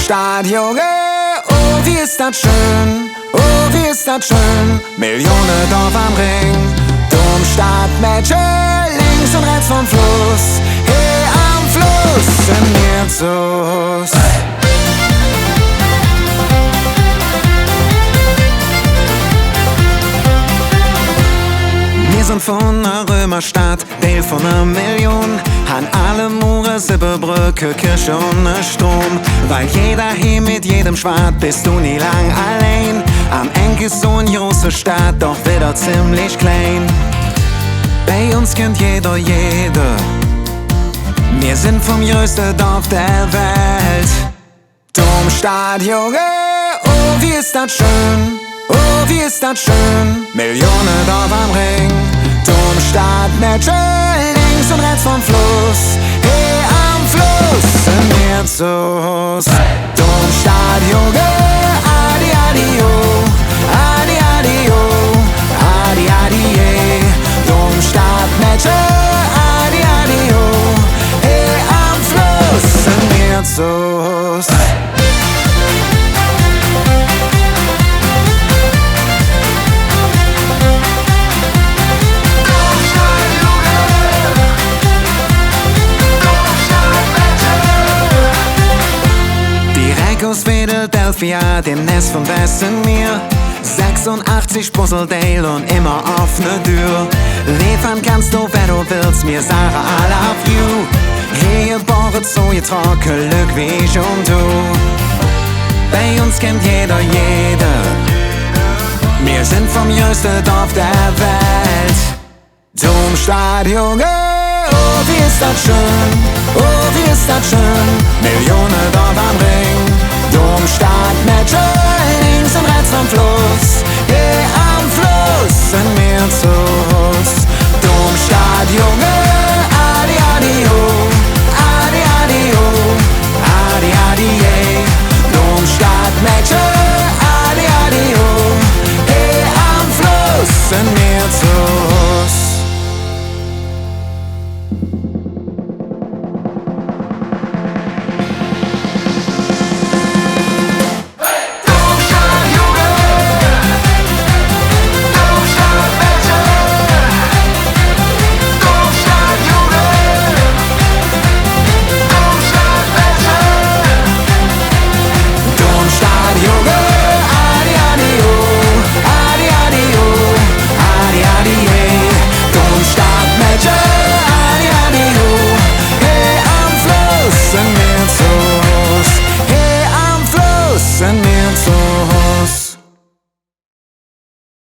Domstadtjonge, oh wie ist das schön, oh wie ist das schön. Millionen Dorf am Ring, Domstadtmädche, links und rechts vom Fluss. Hey, am Fluss sind wir zu Hus. Wir sind von der Römerstadt, Teil von einer Million. Han alle Mure, Sippebrücke, Kirche und Strom. Weil jeder hier mit jedem schwart, bist du nie lang allein. Am Eck ist so eine große Stadt, doch wieder ziemlich klein. Bei uns kennt jeder, jede. Wir sind vom größten Dorf der Welt. Domstadtjonge, oh wie ist das schön, oh wie ist das schön. Millionen Dorf am Ring, Domstadtmädche, links und rechts vom Fluss. Hey, am Fluss sind wir zu Hus. Domstadtjonge, adi adi oh, adi adi oh, adi adi yeah. Domstadtmädche, adi adi oh, hey, am Fluss sind wir zu Hus. Aus Veedeldelphia, dem Nest von mir. 86 Puzzleteilen und immer offene Tür. Liefern kannst du, wer du willst, mir sagen I love you. Jebore, zojetrocke, Lück wie ich und du. Bei uns kennt jeder, jede. Wir sind vom größten Dorf der Welt. Domstadtjonge, oh wie ist das schön, oh wie ist das schön. Millionen Dorf am Ring, Domstadtmädche, links und rechts vom Fluss. Hey, am Fluss sind wir zu Hus. Domstadtjonge, adi adi oh, adi adi oh, adi adi yeah. Domstadtmädche, adi adi oh, hey, am Fluss sind wir zu Hus. Send me a